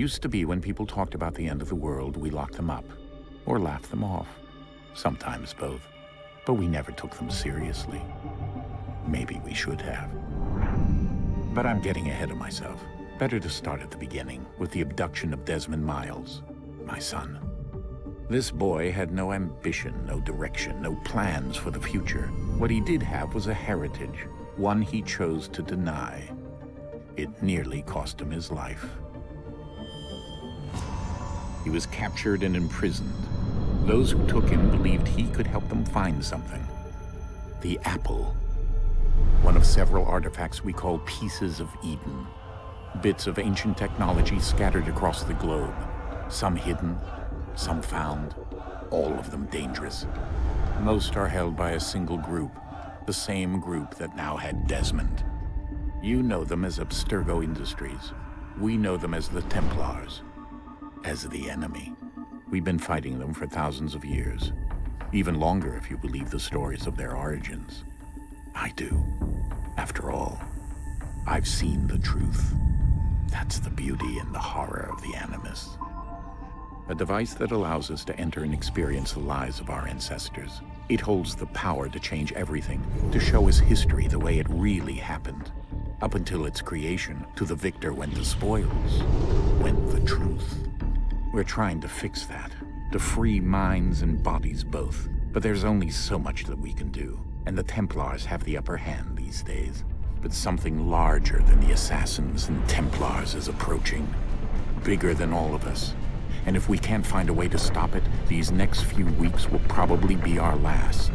Used to be when people talked about the end of the world, we locked them up, or laughed them off. Sometimes both. But we never took them seriously. Maybe we should have. But I'm getting ahead of myself. Better to start at the beginning, with the abduction of Desmond Miles, my son. This boy had no ambition, no direction, no plans for the future. What he did have was a heritage, one he chose to deny. It nearly cost him his life. He was captured and imprisoned. Those who took him believed he could help them find something. The apple. One of several artifacts we call pieces of Eden. Bits of ancient technology scattered across the globe. Some hidden, some found, all of them dangerous. Most are held by a single group, the same group that now had Desmond. You know them as Abstergo Industries. We know them as the Templars, as the enemy. We've been fighting them for thousands of years, even longer if you believe the stories of their origins. I do. After all, I've seen the truth. That's the beauty and the horror of the Animus. A device that allows us to enter and experience the lives of our ancestors. It holds the power to change everything, to show us history the way it really happened. Up until its creation, to the victor went the spoils, went the truth. We're trying to fix that, to free minds and bodies both. But there's only so much that we can do, and the Templars have the upper hand these days. But something larger than the Assassins and Templars is approaching, bigger than all of us. And if we can't find a way to stop it, these next few weeks will probably be our last.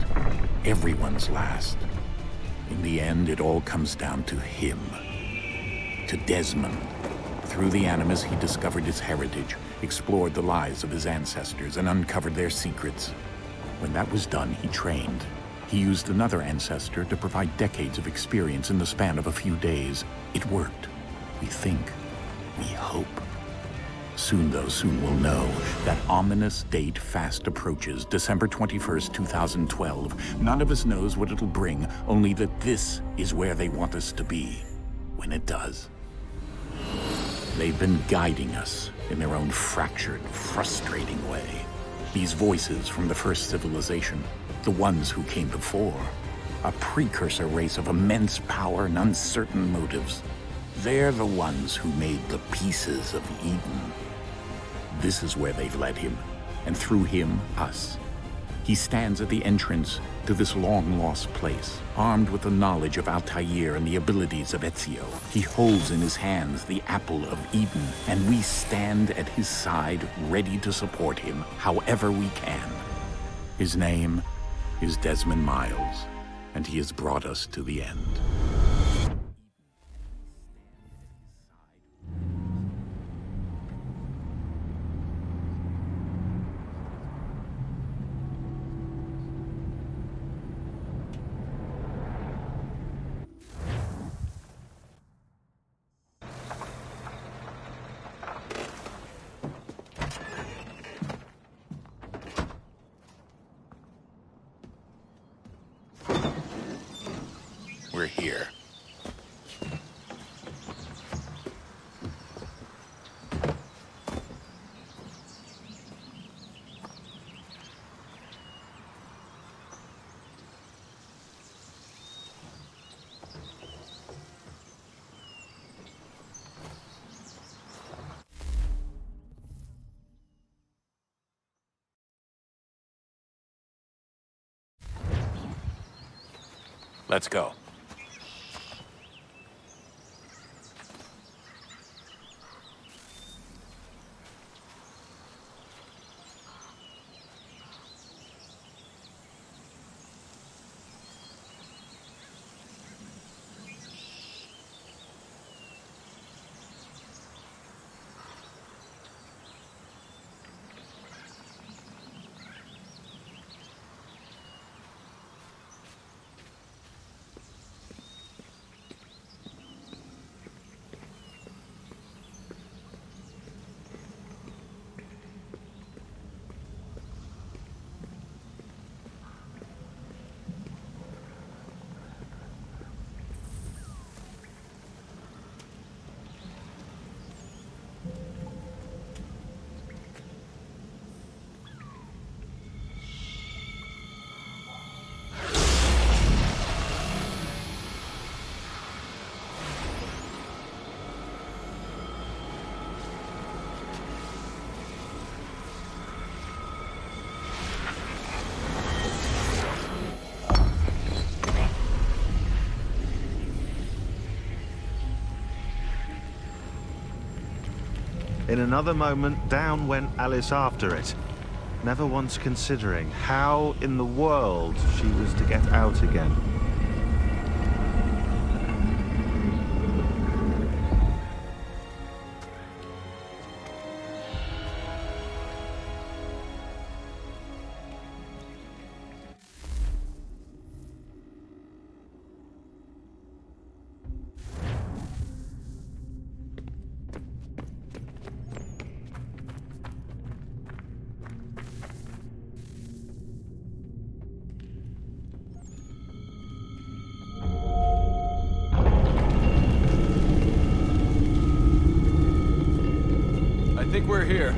Everyone's last. In the end, it all comes down to him. To Desmond. Through the Animus, he discovered his heritage, explored the lives of his ancestors, and uncovered their secrets. When that was done, he trained. He used another ancestor to provide decades of experience in the span of a few days. It worked. We think. We hope. Soon, though, soon we'll know. That ominous date fast approaches, December 21st, 2012. None of us knows what it'll bring, only that this is where they want us to be, when it does. They've been guiding us in their own fractured, frustrating way. These voices from the first civilization, the ones who came before, a precursor race of immense power and uncertain motives. They're the ones who made the pieces of Eden. This is where they've led him, and through him, us. He stands at the entrance to this long-lost place, armed with the knowledge of Altair and the abilities of Ezio. He holds in his hands the apple of Eden, and we stand at his side, ready to support him however we can. His name is Desmond Miles, and he has brought us to the end. We're here. Let's go. In another moment, down went Alice after it, never once considering how in the world she was to get out again. I think we're here.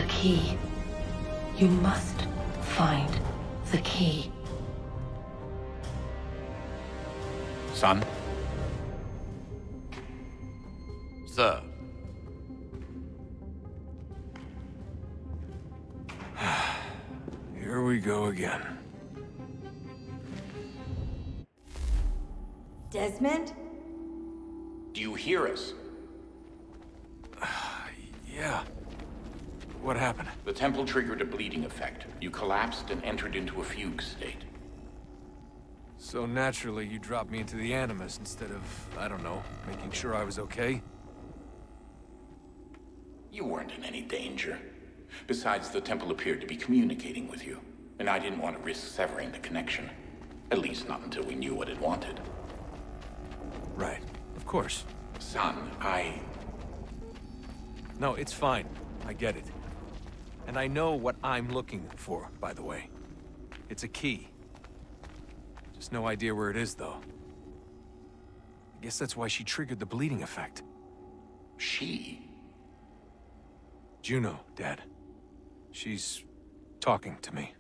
Key. You must find the key. Son? Sir. Here we go again. Desmond? Do you hear us? Yeah. What happened? The temple triggered a bleeding effect. You collapsed and entered into a fugue state. So naturally, you dropped me into the Animus instead of, I don't know, making sure I was okay? You weren't in any danger. Besides, the temple appeared to be communicating with you, and I didn't want to risk severing the connection. At least not until we knew what it wanted. Right. Of course. Son, No, it's fine. I get it. And I know what I'm looking for, by the way. It's a key. Just no idea where it is, though. Guess that's why she triggered the bleeding effect. She? Juno, Dad. She's talking to me.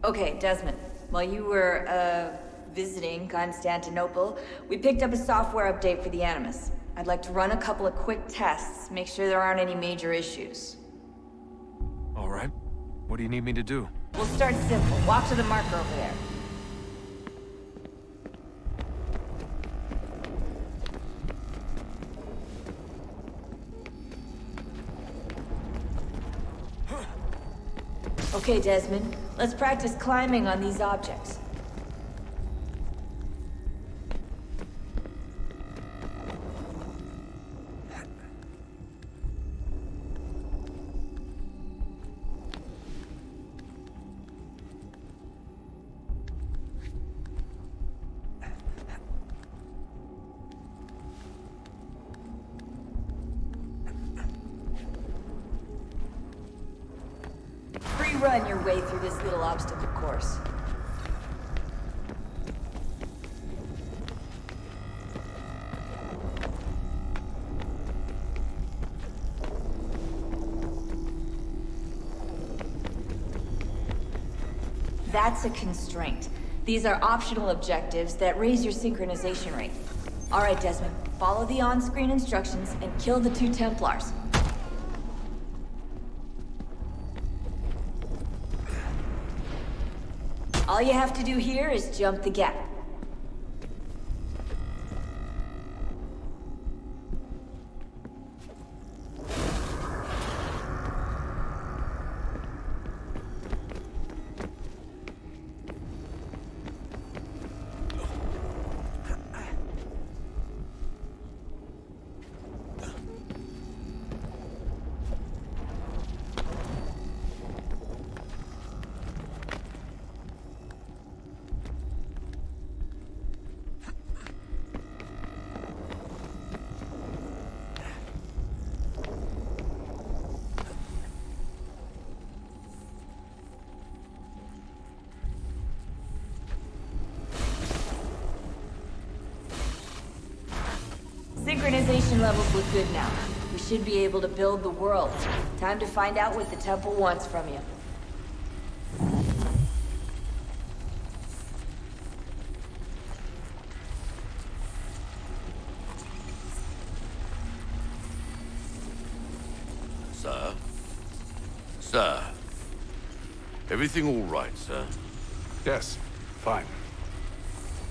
Okay, Desmond. While you were, visiting Constantinople, we picked up a software update for the Animus. I'd like to run a couple of quick tests, make sure there aren't any major issues. All right. What do you need me to do? We'll start simple. Walk to the marker over there. Okay, Desmond. Let's practice climbing on these objects. Run your way through this little obstacle course. That's a constraint. These are optional objectives that raise your synchronization rate. All right, Desmond, follow the on-screen instructions and kill the 2 Templars. All you have to do here is jump the gap. Synchronization levels look good now. We should be able to build the world. Time to find out what the temple wants from you. Sir? Sir? Everything all right, sir? Yes, fine.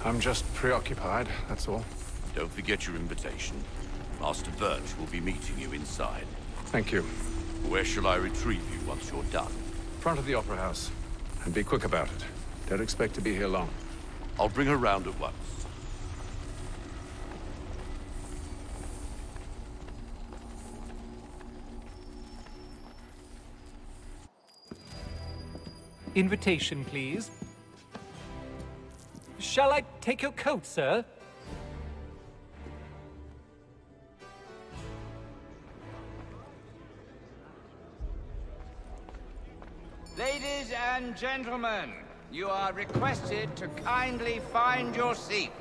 I'm just preoccupied, that's all. Don't forget your invitation. Master Birch will be meeting you inside. Thank you. Where shall I retrieve you once you're done? Front of the Opera House. And be quick about it. Don't expect to be here long. I'll bring her round at once. Invitation, please. Shall I take your coat, sir? Ladies and gentlemen, you are requested to kindly find your seats.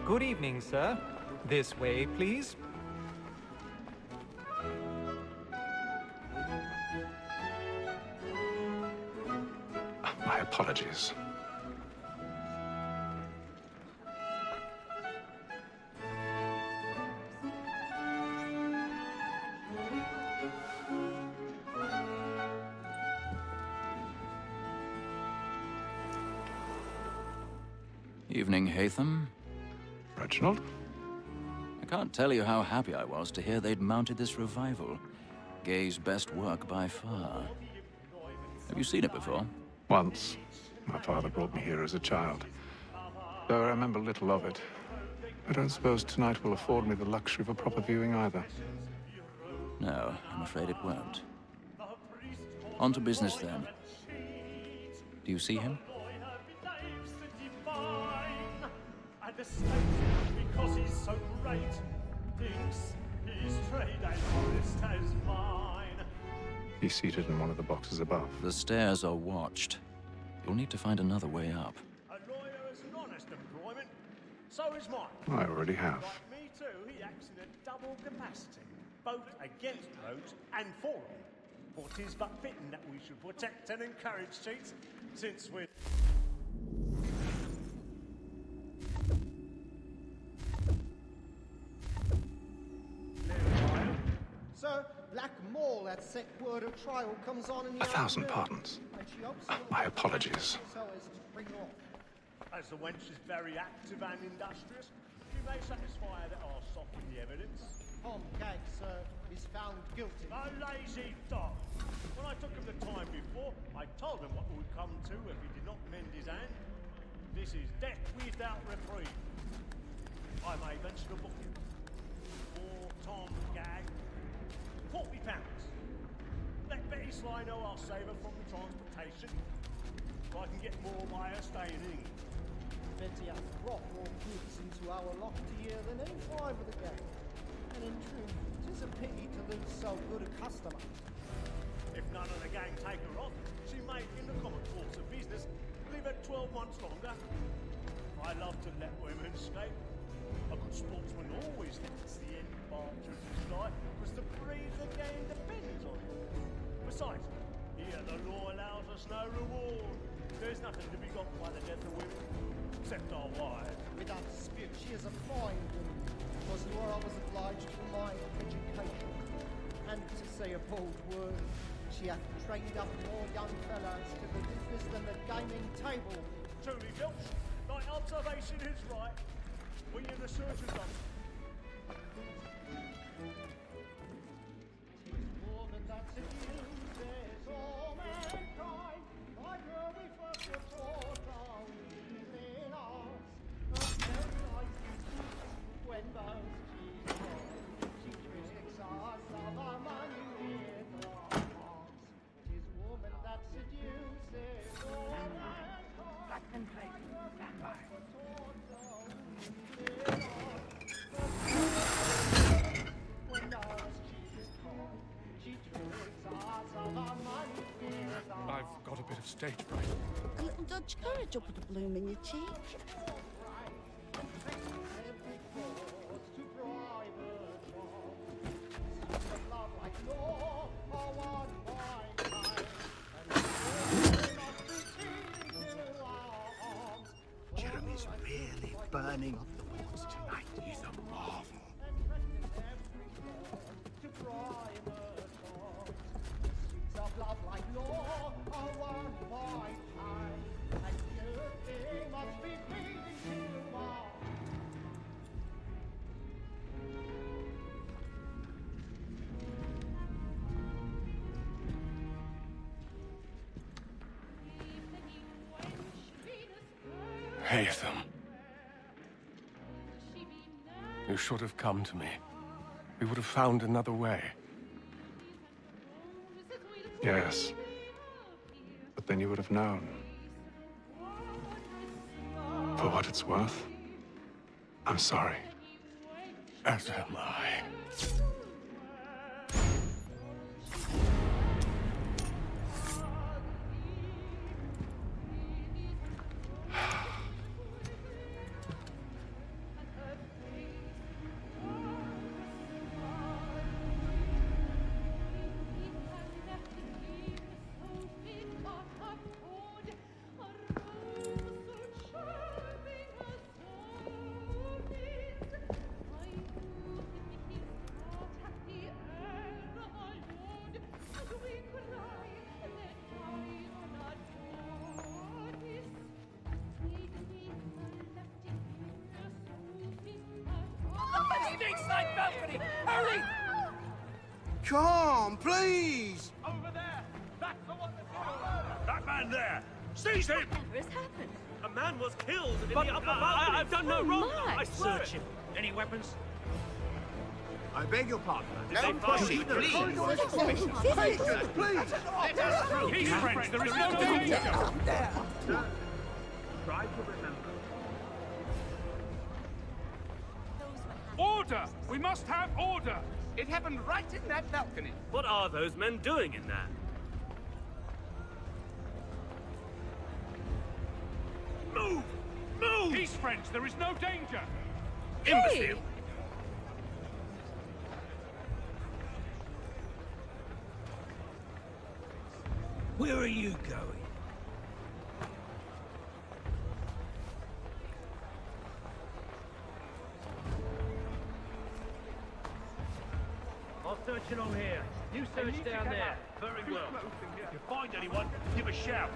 Good evening, sir. This way, please. My apologies. Evening, Hatham. Reginald? I can't tell you how happy I was to hear they'd mounted this revival. Gay's best work by far. Have you seen it before? Once. My father brought me here as a child. Though I remember little of it. I don't suppose tonight will afford me the luxury of a proper viewing either. No, I'm afraid it won't. On to business then. Do you see him? Because he's so great, thinks he He's seated in one of the boxes above. The stairs are watched. You'll need to find another way up. A lawyer is an honest employment. So is mine. I already have. Like me too, he acts in a double capacity, both against roads and for them. For 'tis but fitting that we should protect and encourage cheats, since we're... Sir, Black Mall at set word of trial comes on in the 1,000 afternoon, pardons. and she hopes you My apologies. so as to bring you off. As the wench is very active and industrious, she may satisfy her that I'll soften the evidence. Tom Gag, sir, is found guilty. A lazy dog! When I took him the time before, I told him what would come to if he did not mend his hand. This is death without reprieve. I may venture to book him. For Tom Gag, £40. Let Betty Sly know I'll save her from the transportation. So I can get more by her staying in England. Betty hath brought more goods into our lofty year than any five of the gang. And in truth, 'tis a pity to lose so good a customer. If none of the gang take her off, she may, in the common course of business, leave her 12 months longer. I love to let women escape. A good sportsman always lets the end partridge fly, because the breed of the game depends on it. Besides, here the law allows us no reward. There's nothing to be got by the death of women, except our wives. Without dispute, she is a fine woman. Was the I was obliged to my education. And to say a bold word, she hath trained up more young fellows to the business than the gaming table. Truly, Filch, thy observation is right. We in the surgeon's office. Woman that seduces all mankind, like her we first were taught our within us. When those she tricks us of our money with our hearts. 'Tis woman that seduces all mankind. Black and white, stand by. I've got a bit of stage fright. A little Dutch courage will put a bloom in your cheek. Jeremy's really burning up the woods tonight. He's a marvel. Haytham. You should have come to me. We would have found another way. Yes. But then you would have known. For what it's worth, I'm sorry. As am I. Side balcony! Hurry! Come, please! Over there! That's the one That man there! Seize him! Whatever has happened? A man was killed in But the upper balcony. I've done no wrong. I swear Search him. Any weapons? I beg your pardon. No pushing, please. Please, please. Let us through. He's French. There is no danger. Sir, try to remember. Order! We must have order! It happened right in that balcony. What are those men doing in there? Move! Move! Peace, friends. There is no danger. Imbecile! Where are you going? I'll search along here. You search down there. Very well. If you find anyone, give a shout.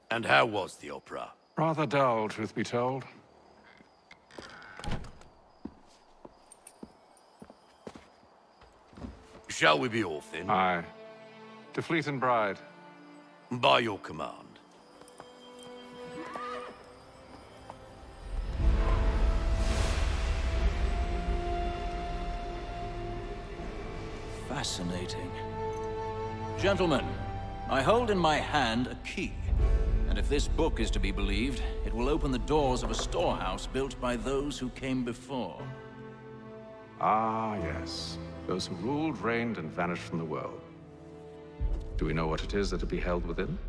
And how was the opera? Rather dull, truth be told. Shall we be off then? Aye. To Fleet and Bride. By your command. Fascinating. Gentlemen, I hold in my hand a key. And if this book is to be believed, it will open the doors of a storehouse built by those who came before. Ah, yes. Those who ruled, reigned, and vanished from the world. Do we know what it is that will be held within?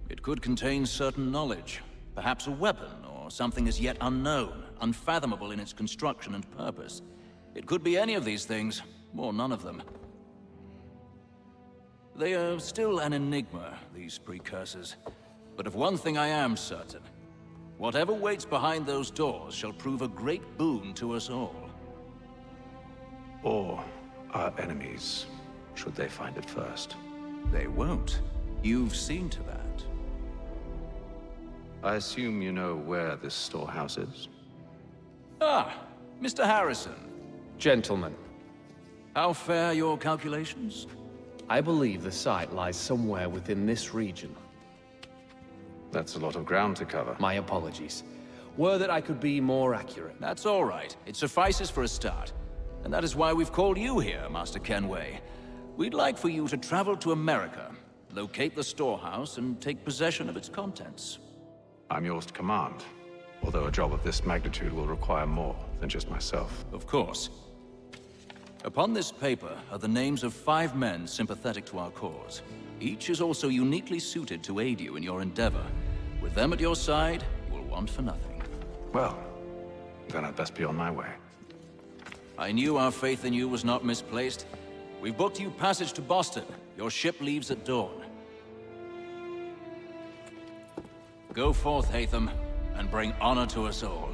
It could contain certain knowledge. Perhaps a weapon, or something as yet unknown, unfathomable in its construction and purpose. It could be any of these things, or none of them. They are still an enigma, these precursors. But of one thing I am certain. Whatever waits behind those doors shall prove a great boon to us all. Or our enemies, should they find it first. They won't. You've seen to that. I assume you know where this storehouse is? Ah, Mr. Harrison. Gentlemen, How fare your calculations? I believe the site lies somewhere within this region. That's a lot of ground to cover. My apologies. Were that I could be more accurate. That's all right. It suffices for a start. And that is why we've called you here, Master Kenway. We'd like for you to travel to America, locate the storehouse, and take possession of its contents. I'm yours to command, although a job of this magnitude will require more than just myself. Of course. Upon this paper are the names of 5 men sympathetic to our cause. Each is also uniquely suited to aid you in your endeavor. With them at your side, you will want for nothing. Well, then I'd best be on my way. I knew our faith in you was not misplaced. We've booked you passage to Boston. Your ship leaves at dawn. Go forth, Hatham, and bring honor to us all.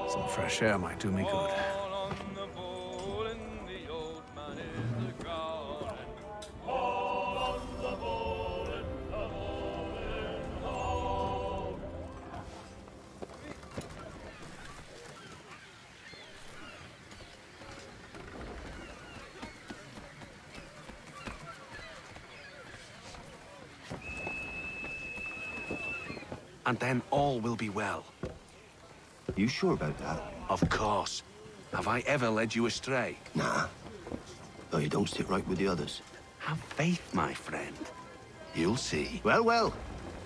Some fresh air might do me good. And then all will be well. You sure about that? Of course. Have I ever led you astray? Nah. Though you don't sit right with the others. Have faith, my friend. You'll see. Well, well.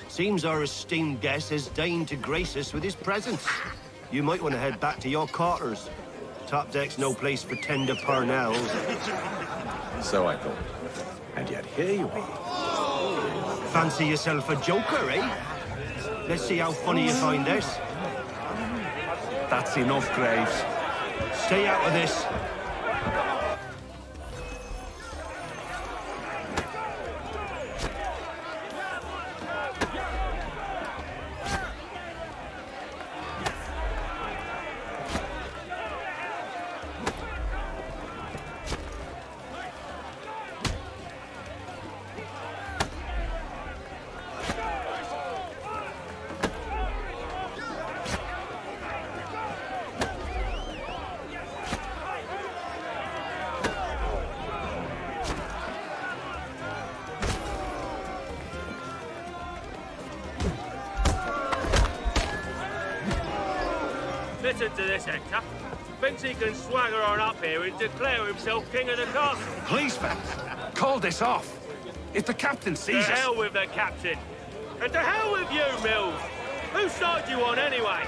Seems our esteemed guest has deigned to grace us with his presence. You might want to head back to your quarters. Top deck's no place for tender parnells. So I thought. And yet here you are. Fancy yourself a joker, eh? Let's see how funny you find this. That's enough, Graves. Stay out of this. Listen to this, Hector. Thinks he can swagger on up here and declare himself king of the castle. Please, fellas, call this off. If the captain To sees us... hell with the captain. And to hell with you, Mills. Whose side you on, anyway?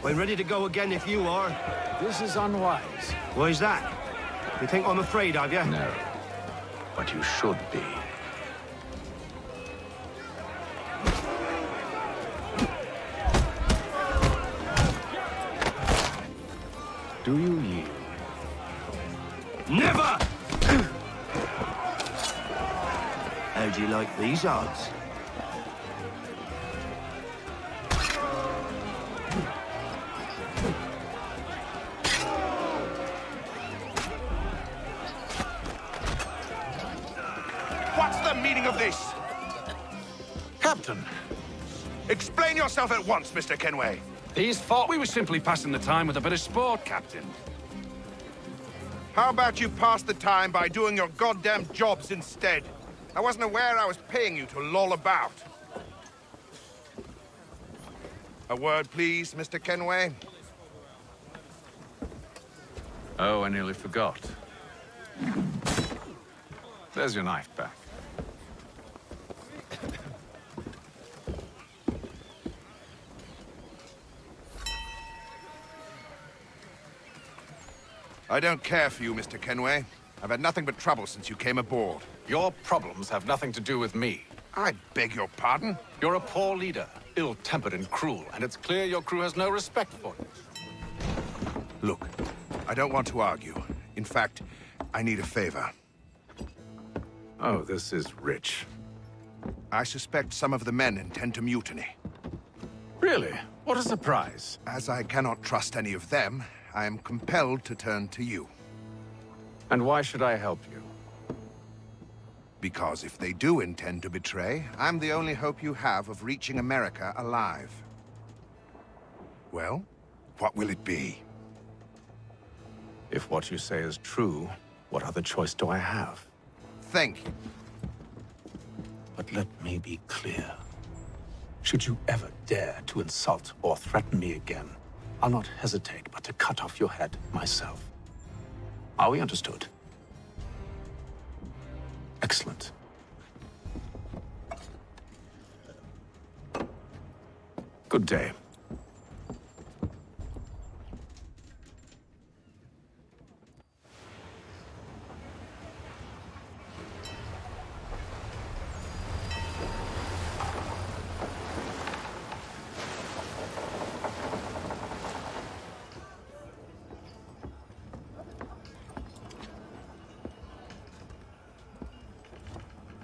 I'm ready to go again if you are. This is unwise. Why's that? You think I'm afraid of you? No. But you should be. Do you yield? Never! How'd you like these odds? What's the meaning of this? Captain! Explain yourself at once, Mr. Kenway. These thought we were simply passing the time with a bit of sport, Captain. How about you pass the time by doing your goddamn jobs instead? I wasn't aware I was paying you to loll about. A word, please, Mr. Kenway. Oh, I nearly forgot. There's your knife back. I don't care for you, Mr. Kenway. I've had nothing but trouble since you came aboard. Your problems have nothing to do with me. I beg your pardon? You're a poor leader, ill-tempered and cruel, and it's clear your crew has no respect for you. Look, I don't want to argue. In fact, I need a favor. Oh, this is rich. I suspect some of the men intend to mutiny. Really? What a surprise. As I cannot trust any of them, I am compelled to turn to you. And why should I help you? Because if they do intend to betray, I'm the only hope you have of reaching America alive. Well, what will it be? If what you say is true, what other choice do I have? Think. But let me be clear. Should you ever dare to insult or threaten me again, I'll not hesitate but to cut off your head myself. Are we understood? Excellent. Good day.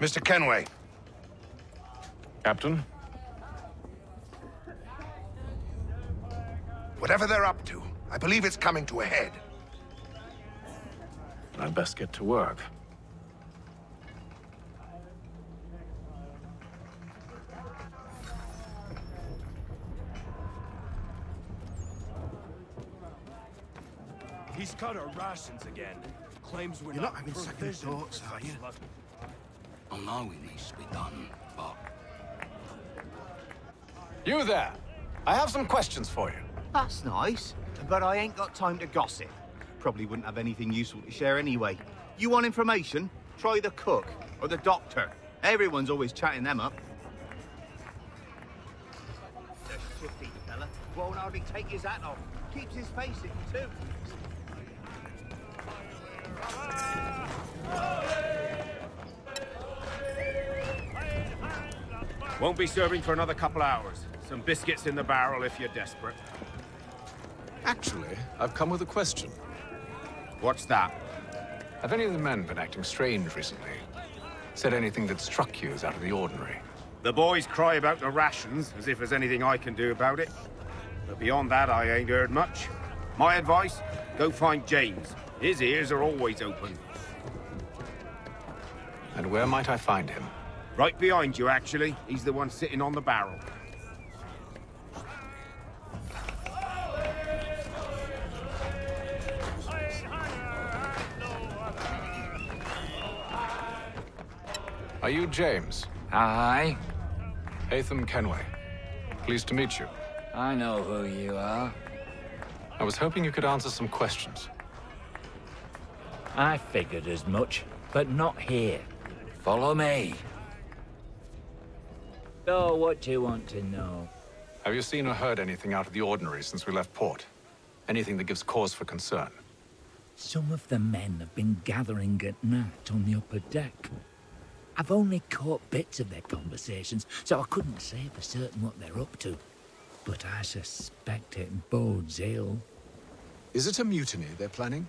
Mr. Kenway. Captain? Whatever they're up to, I believe it's coming to a head. I'd best get to work. He's cut our rations again. Claims we're You're not having provisioned second thoughts, for are you? such luck. I know it needs to be done, but... You there! I have some questions for you. That's nice, but I ain't got time to gossip. Probably wouldn't have anything useful to share anyway. You want information? Try the cook or the doctor. Everyone's always chatting them up. The shifty fella won't hardly take his hat off. Keeps his face in too. Won't be serving for another couple hours. Some biscuits in the barrel if you're desperate. Actually, I've come with a question. What's that? Have any of the men been acting strange recently? Said anything that struck you as out of the ordinary? The boys cry about the rations, as if there's anything I can do about it. But beyond that, I ain't heard much. My advice, go find James. His ears are always open. And where might I find him? Right behind you, actually. He's the one sitting on the barrel. Are you James? Aye. Hatham Kenway. Pleased to meet you. I know who you are. I was hoping you could answer some questions. I figured as much, but not here. Follow me. So, what do you want to know? Have you seen or heard anything out of the ordinary since we left port? Anything that gives cause for concern? Some of the men have been gathering at night on the upper deck. I've only caught bits of their conversations, so I couldn't say for certain what they're up to. But I suspect it bodes ill. Is it a mutiny they're planning?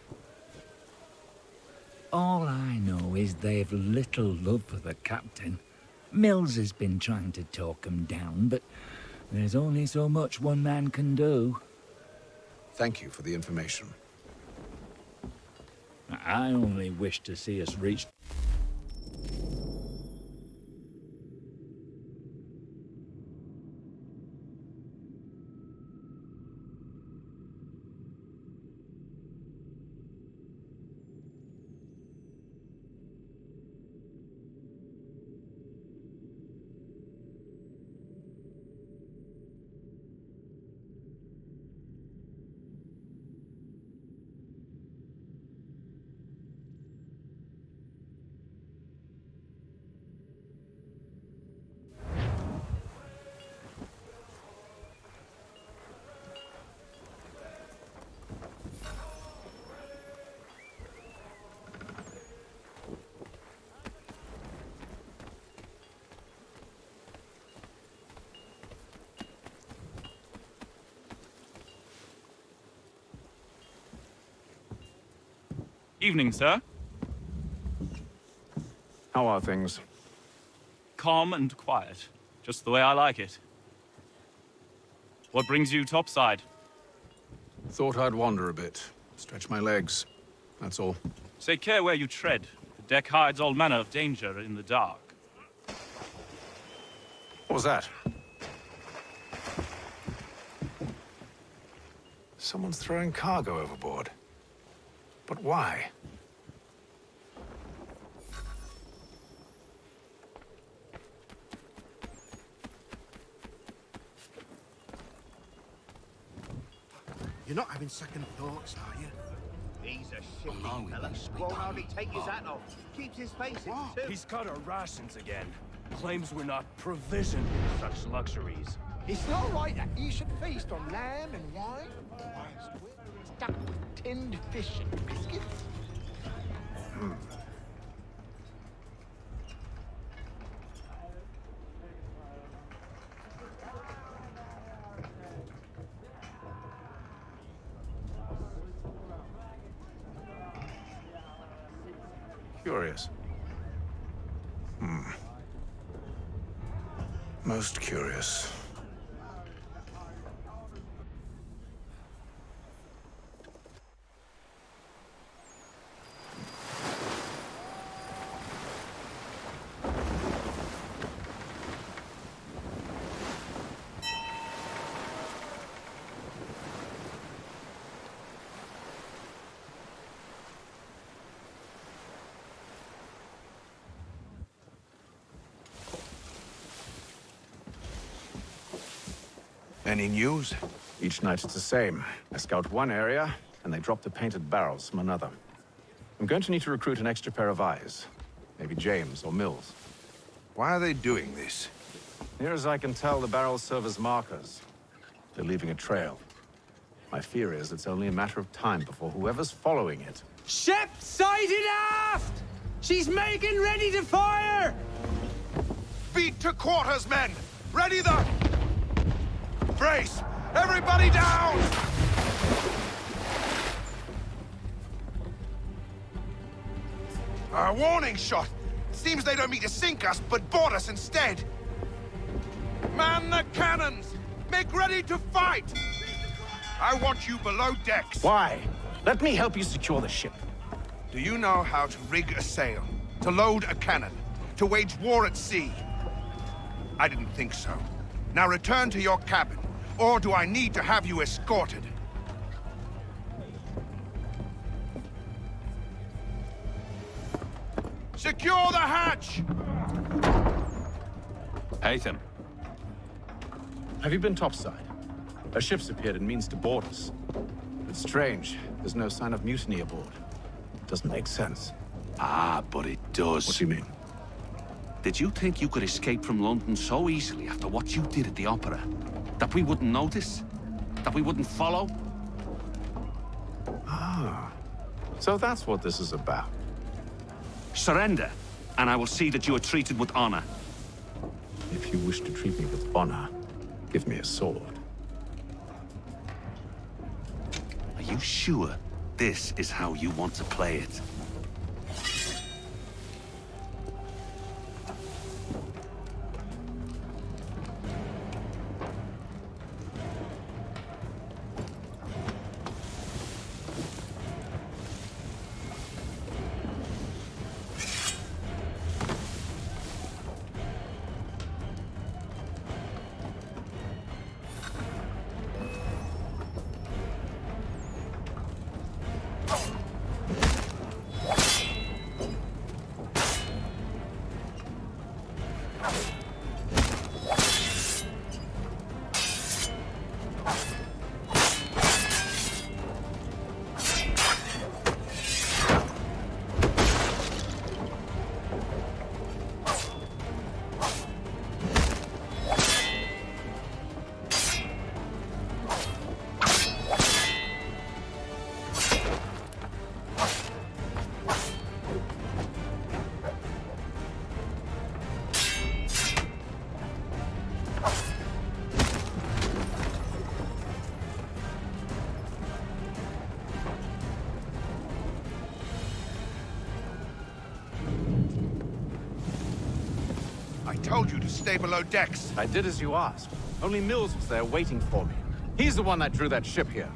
All I know is they've little love for the captain. Mills has been trying to talk him down, but there's only so much one man can do. Thank you for the information. I only wish to see us reach... Evening, sir. How are things? Calm and quiet. Just the way I like it. What brings you topside? Thought I'd wander a bit. Stretch my legs. That's all. Take care where you tread. The deck hides all manner of danger in the dark. What was that? Someone's throwing cargo overboard. But why? You're not having second thoughts, are you? He's a shifty fella. Won't hardly take his hat off. Keeps his face in too. He's cut our rations again. Claims we're not provisioned with such luxuries. It's not right that you should feast on lamb and wine whilst we're stuck with tinned fish and biscuits. Curious. Most curious. Any news? Each night it's the same. I scout one area, and they drop the painted barrels from another. I'm going to need to recruit an extra pair of eyes. Maybe James or Mills. Why are they doing this? Near as I can tell, the barrels serve as markers. They're leaving a trail. My fear is it's only a matter of time before whoever's following it... Ship sighted aft! She's making ready to fire! Beat to quarters, men! Ready the... Brace! Everybody down! A warning shot! Seems they don't mean to sink us, but board us instead! Man the cannons! Make ready to fight! I want you below decks. Why? Let me help you secure the ship. Do you know how to rig a sail? To load a cannon? To wage war at sea? I didn't think so. Now return to your cabin, or do I need to have you escorted? Secure the hatch! Haytham. Have you been topside? A ship's appeared and means to board us. It's strange. There's no sign of mutiny aboard. Doesn't make sense. Ah, but it does. What do you mean? Did you think you could escape from London so easily after what you did at the Opera? That we wouldn't notice? That we wouldn't follow? Ah. So that's what this is about. Surrender, and I will see that you are treated with honor. If you wish to treat me with honor, give me a sword. Are you sure this is how you want to play it? I told you to stay below decks. I did as you asked. Only Mills was there waiting for me. He's the one that drew that ship here.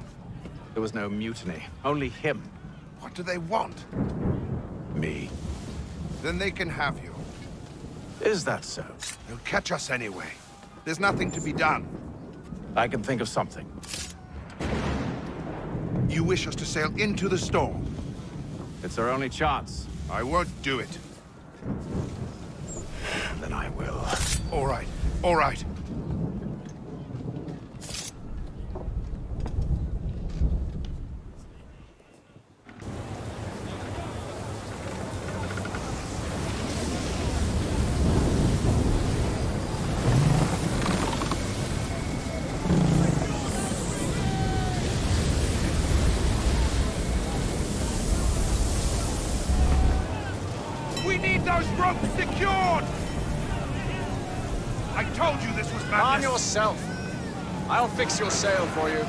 There was no mutiny, only him. What do they want? Me. Then they can have you. Is that so? They'll catch us anyway. There's nothing to be done. I can think of something. You wish us to sail into the storm? It's our only chance. I won't do it. Then I will. All right, all right. We need those ropes secured! I told you this was madness! Calm yourself. I'll fix your sail for you.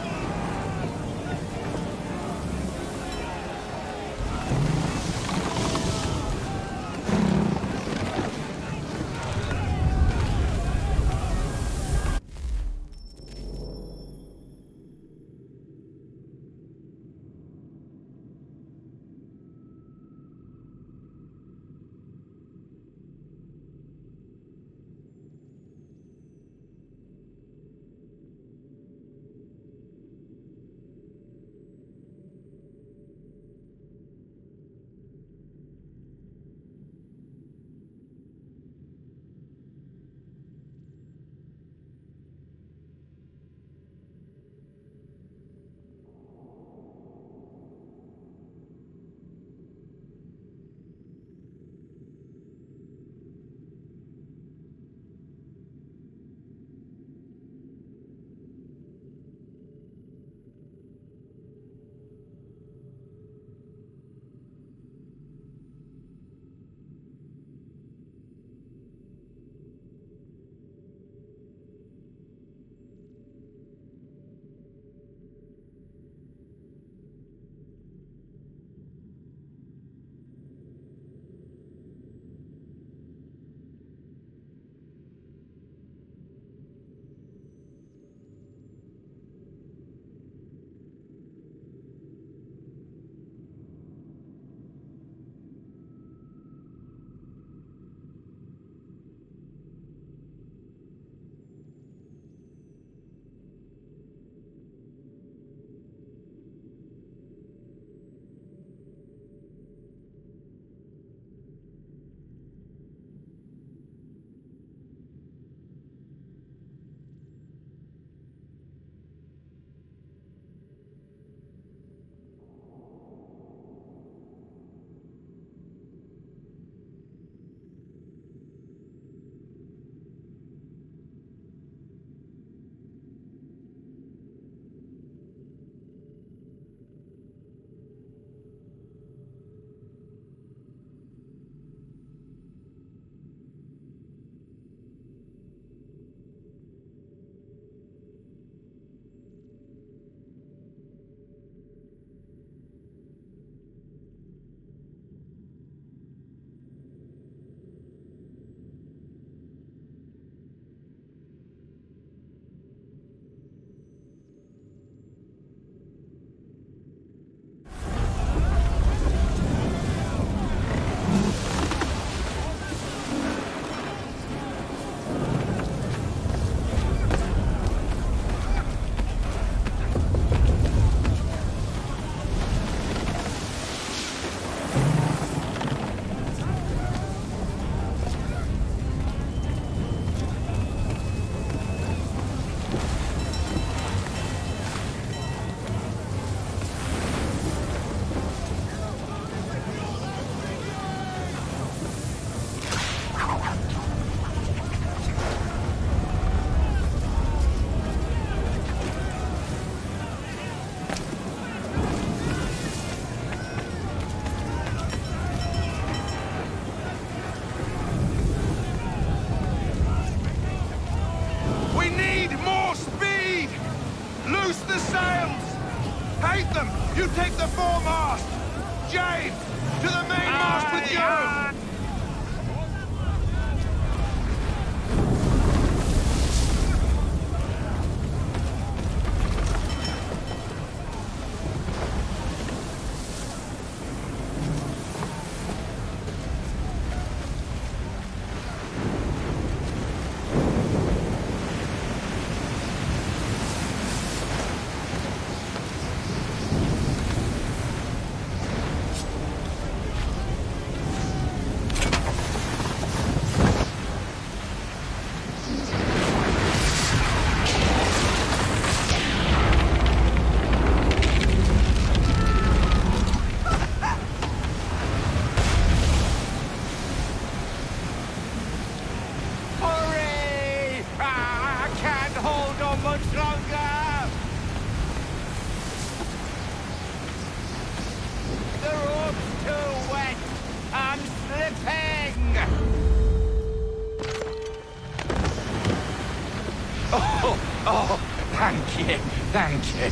Oh, thank you, thank you.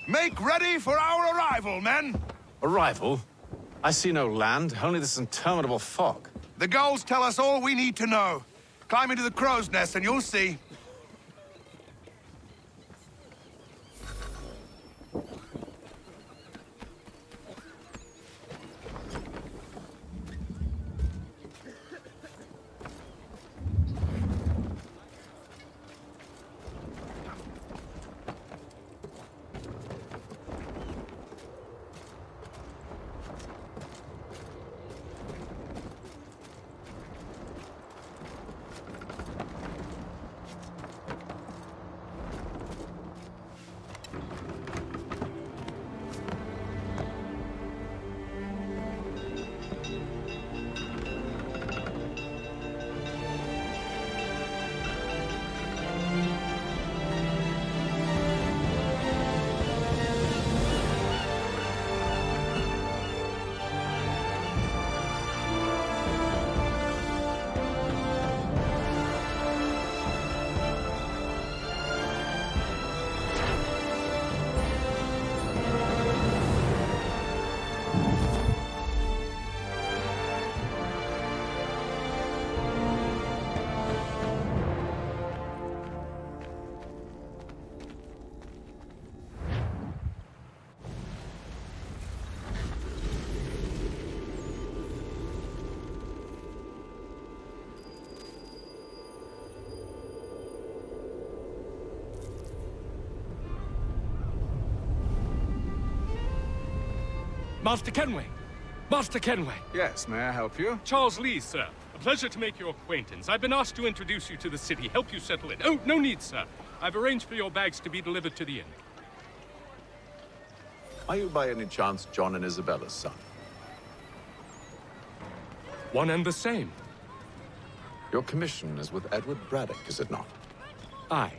Make ready for our arrival, men! Arrival? I see no land, only this interminable fog. The gulls tell us all we need to know. Climb into the crow's nest and you'll see. Master Kenway! Master Kenway! Yes, may I help you? Charles Lee, sir. A pleasure to make your acquaintance. I've been asked to introduce you to the city, help you settle in. Oh, no need, sir. I've arranged for your bags to be delivered to the inn. Are you by any chance John and Isabella's son? One and the same. Your commission is with Edward Braddock, is it not? Aye.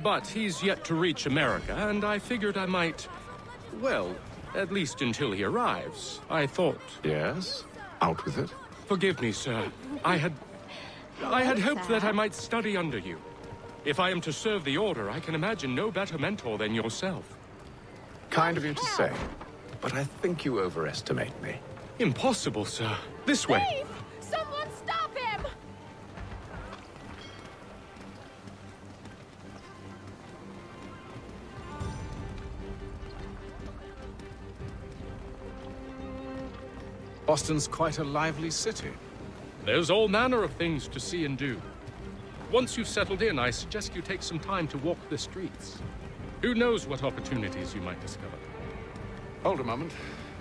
But he's yet to reach America, and I figured I might... well, at least until he arrives, I thought. Yes? Out with it. Forgive me, sir. I had hoped that I might study under you. If I am to serve the Order, I can imagine no better mentor than yourself. Kind of you to say, but I think you overestimate me. Impossible, sir. This way. Steve! Someone stop him! Boston's quite a lively city. There's all manner of things to see and do. Once you've settled in, I suggest you take some time to walk the streets. Who knows what opportunities you might discover. Hold a moment.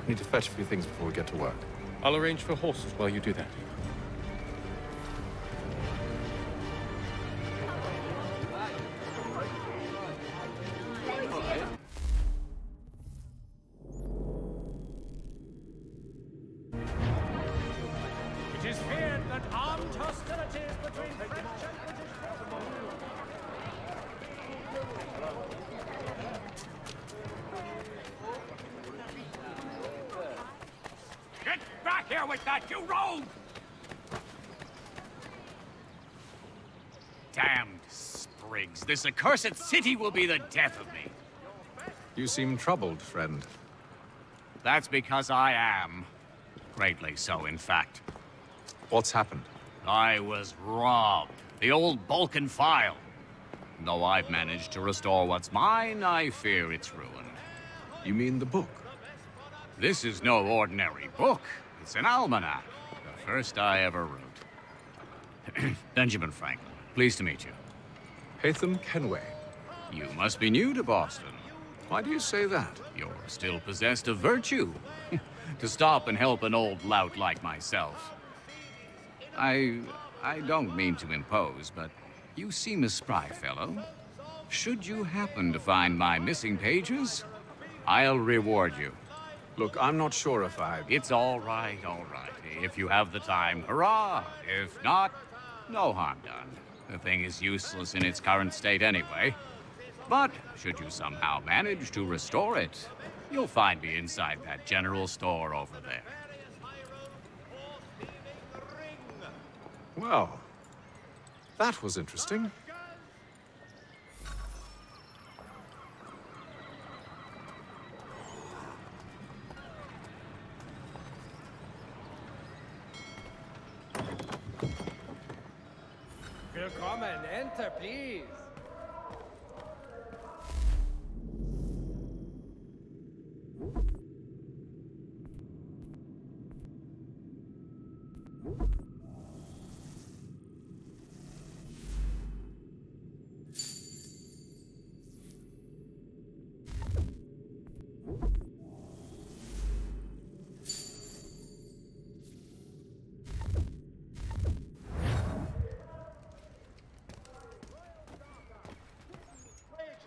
I need to fetch a few things before we get to work. I'll arrange for horses while you do that. Armed hostilities between French and British Get back here with that, you rogue! Damned sprigs. This accursed city will be the death of me. You seem troubled, friend. That's because I am. Greatly so, in fact. What's happened? I was robbed. The old Balkan file. Though I've managed to restore what's mine, I fear it's ruined. You mean the book? This is no ordinary book. It's an almanac. The first I ever wrote. Benjamin Franklin, pleased to meet you. Haytham Kenway. You must be new to Boston. Why do you say that? You're still possessed of virtue. To stop and help an old lout like myself. I don't mean to impose, but you seem a spry fellow. Should you happen to find my missing pages, I'll reward you. Look, I'm not sure if I... It's all right. If you have the time, hurrah! If not, no harm done. The thing is useless in its current state anyway. But should you somehow manage to restore it, you'll find me inside that general store over there. Well, that was interesting. Willkommen, enter, please.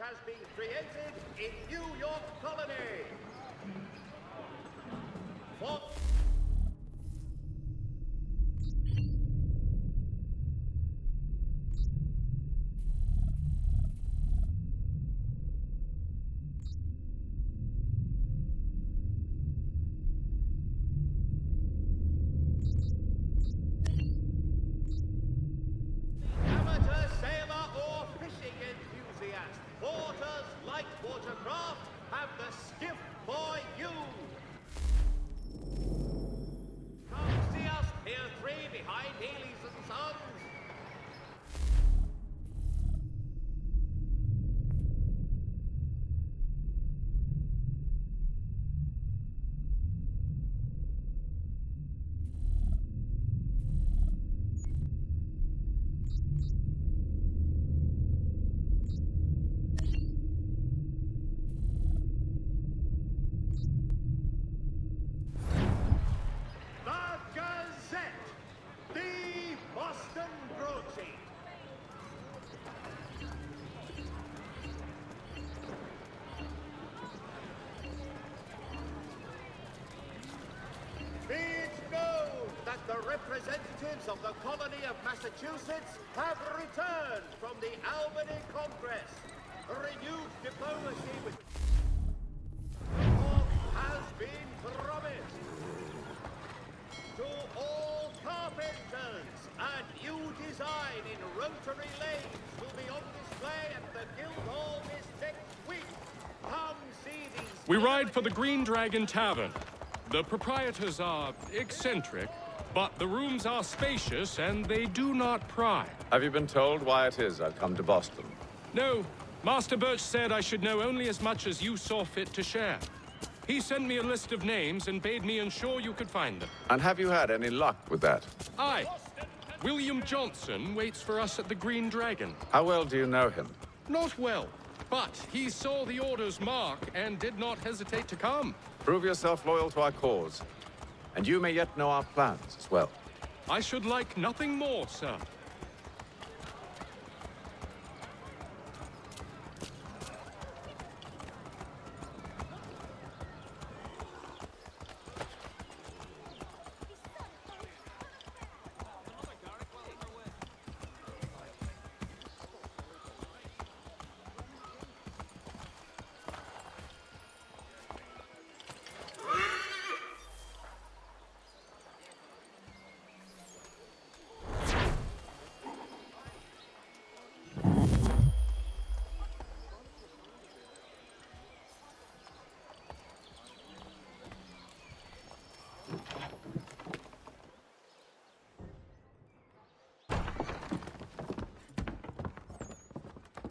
Has been created in New York Colony. For amateur sailor or fishing enthusiast, Porter's light watercraft have the skiff for you. Come see us, Pier 3 behind Healy's and Sons. The Gazette, the Boston broadsheet. Be it known that the representatives of the colony of Massachusetts have returned from the Albany Congress. Renewed diplomacy with has been promised. To all carpenters, a new design in rotary lanes will be on display at the Guildhall this next week. Come see these... We ride for the Green Dragon Tavern. The proprietors are eccentric, but the rooms are spacious and they do not pry. Have you been told why it is I've come to Boston? No. Master Birch said I should know only as much as you saw fit to share. He sent me a list of names and bade me ensure you could find them. And have you had any luck with that? Aye. William Johnson waits for us at the Green Dragon. How well do you know him? Not well, but he saw the order's mark and did not hesitate to come. Prove yourself loyal to our cause, and you may yet know our plans as well. I should like nothing more, sir.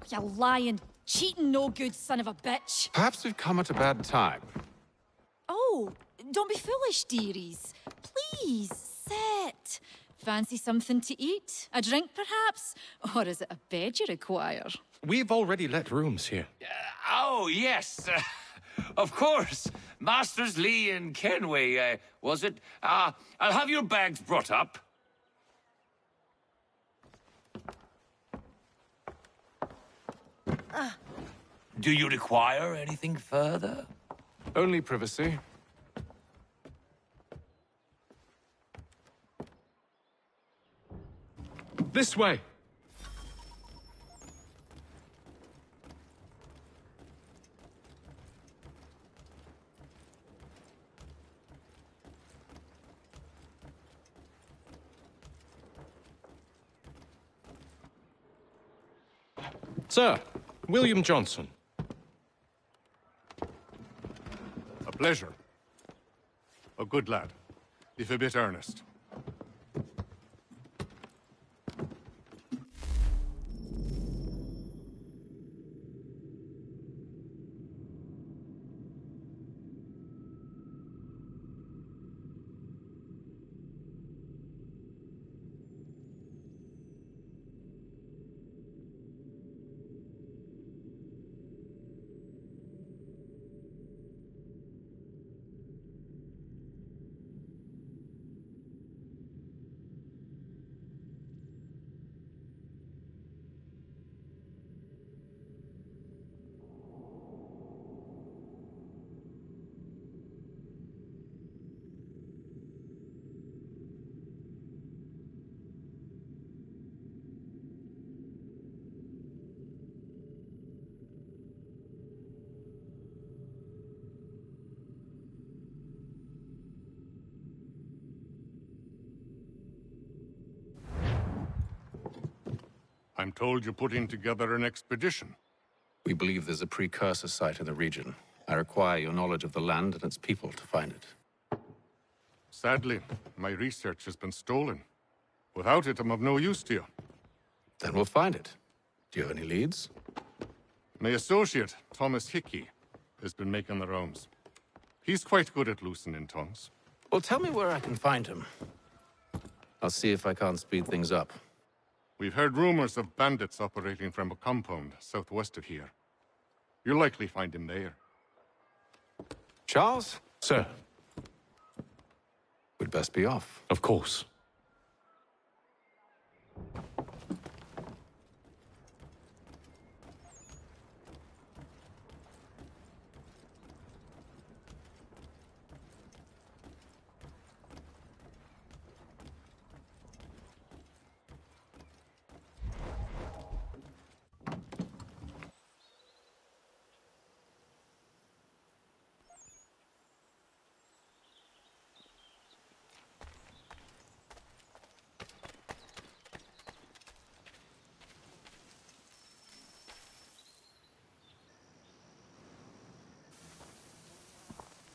You lying, cheating, no good son of a bitch. Perhaps we've come at a bad time. Oh, don't be foolish, dearies. Please, sit. Fancy something to eat? A drink, perhaps? Or is it a bed you require? We've already let rooms here. Oh, yes. Of course. Masters Lee and Kenway, was it? I'll have your bags brought up. Do you require anything further? Only privacy. This way. Sir, William Johnson. A pleasure. A good lad, if a bit earnest. I'm told you're putting together an expedition. We believe there's a precursor site in the region. I require your knowledge of the land and its people to find it. Sadly, my research has been stolen. Without it, I'm of no use to you. Then we'll find it. Do you have any leads? My associate, Thomas Hickey, has been making the rounds. He's quite good at loosening tongues. Well, tell me where I can find him. I'll see if I can't speed things up. We've heard rumors of bandits operating from a compound southwest of here. You'll likely find him there. Charles? Sir. We'd best be off. Of course.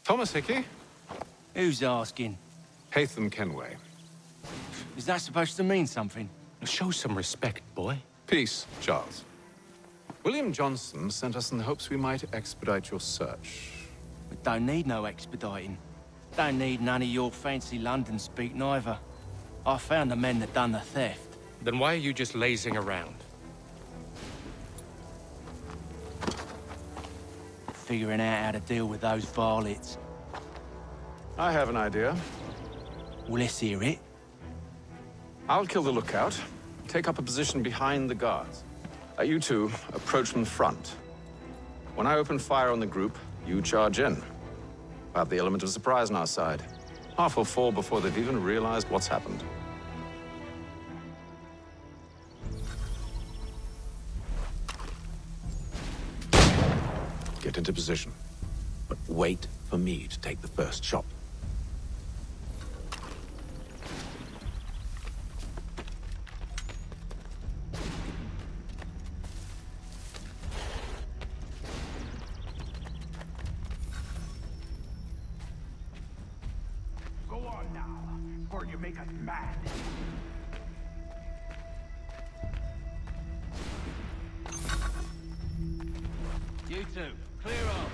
Thomas Hickey? Who's asking? Haytham Kenway. Is that supposed to mean something? Show some respect, boy. Peace, Charles. William Johnson sent us in the hopes we might expedite your search. We don't need no expediting. Don't need none of your fancy London speak neither. I found the men that done the theft. Then why are you just lazing around? Figuring out how to deal with those varlets. I have an idea. Well, let's hear it. I'll kill the lookout, take up a position behind the guards. You two approach from the front. When I open fire on the group, you charge in. We'll have the element of surprise on our side. Half will fall before they've even realized what's happened. Get into position, but wait for me to take the first shot. Go on now, or you make us mad. You two, clear off.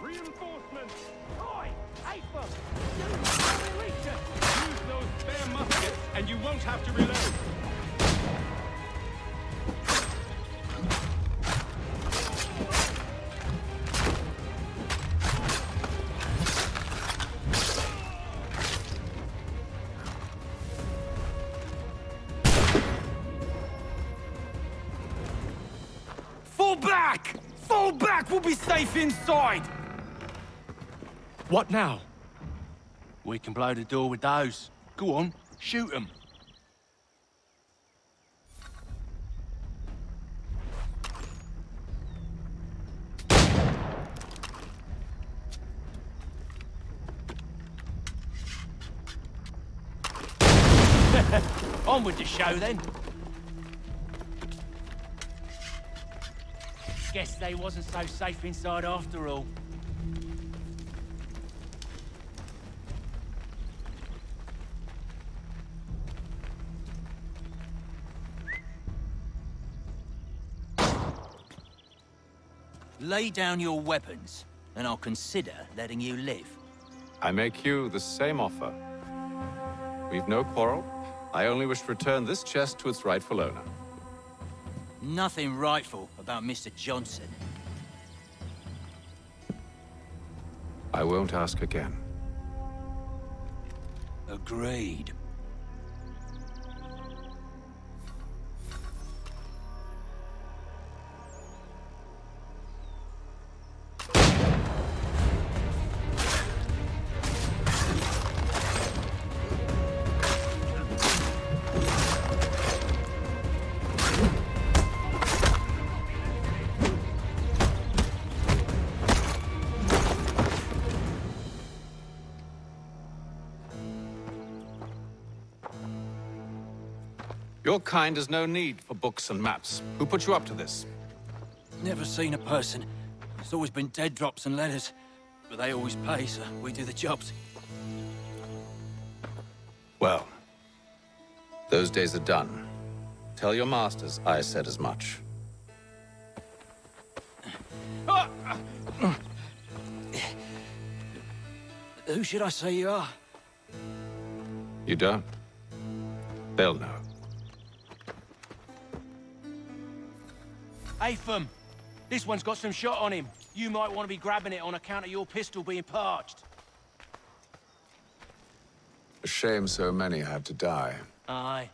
Reinforcements! Roy! Afer! Use those spare muskets, and you won't have to reload. Fall back! Fall back! We'll be safe inside! What now? We can blow the door with those. Go on, shoot them. On with the show, then. Guess they wasn't so safe inside after all. Lay down your weapons, and I'll consider letting you live. I make you the same offer. We've no quarrel. I only wish to return this chest to its rightful owner. Nothing rightful about Mr. Johnson. I won't ask again. Agreed. Your kind has no need for books and maps. Who put you up to this? Never seen a person. It's always been dead drops and letters. But they always pay, so we do the jobs. Well, those days are done. Tell your masters I said as much. Who should I say you are? You don't? They'll know. Afer, this one's got some shot on him. You might want to be grabbing it on account of your pistol being parched. A shame so many had to die. Aye.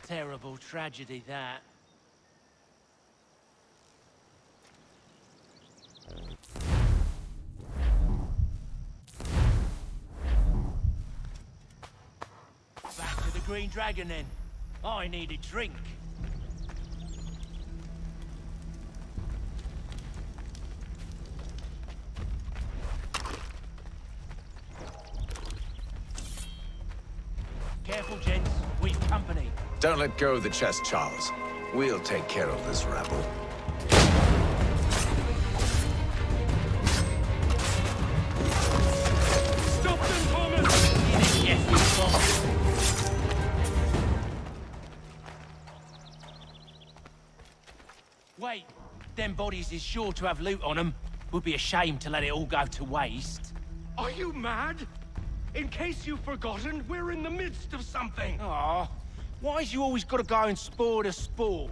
Terrible tragedy, that. Back to the Green Dragon, then. I need a drink. Careful, gents. We've company. Don't let go of the chest, Charles. We'll take care of this rabble. Stop them, Thomas! Yes, you lost. Wait, them bodies is sure to have loot on them. Would be a shame to let it all go to waste. Are you mad? In case you've forgotten, we're in the midst of something. Aw, why's you always gotta go and spoil the sport?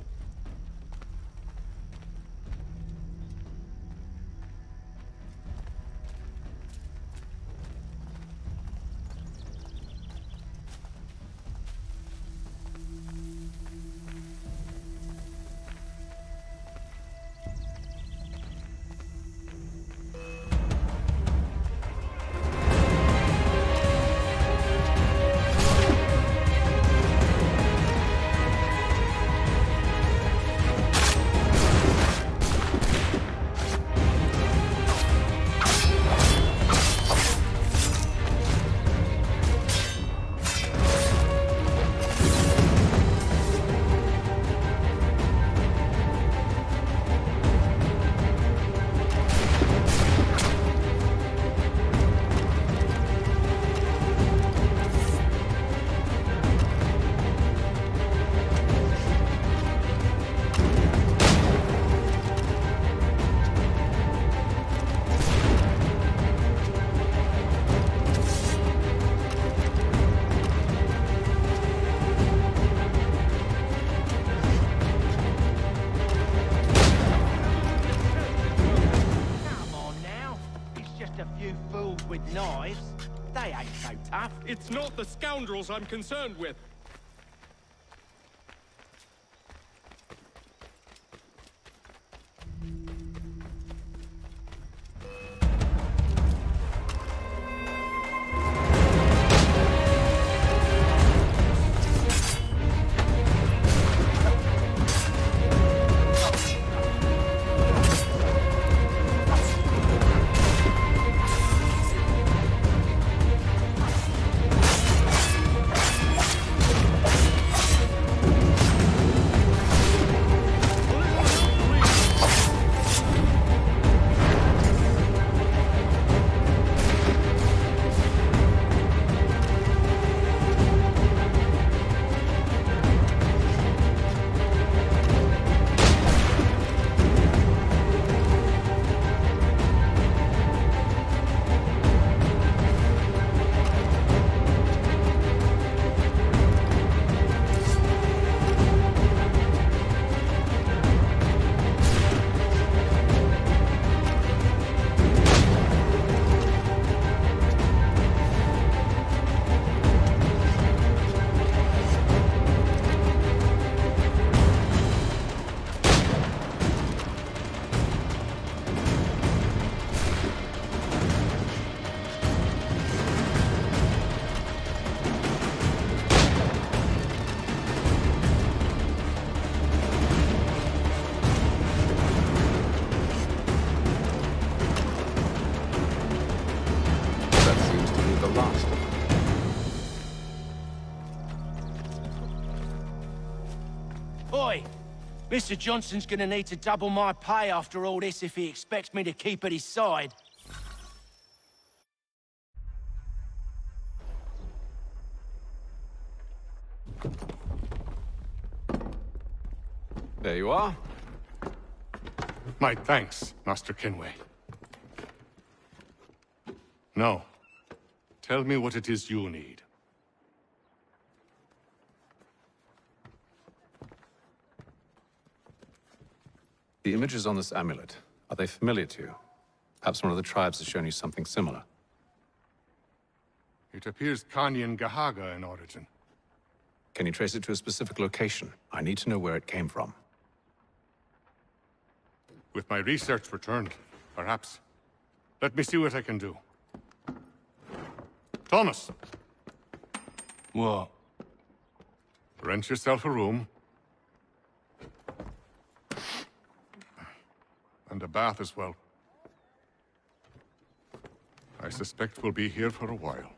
with knives. They ain't so tough. It's not the scoundrels I'm concerned with. Oi! Mr. Johnson's gonna need to double my pay after all this if he expects me to keep at his side. There you are. My thanks, Master Kenway. Now, tell me what it is you need. The images on this amulet, are they familiar to you? Perhaps one of the tribes has shown you something similar. It appears Kanyan Gahaga in origin. Can you trace it to a specific location? I need to know where it came from. With my research returned, perhaps. Let me see what I can do. Thomas! What? Rent yourself a room. And a bath as well. I suspect we'll be here for a while.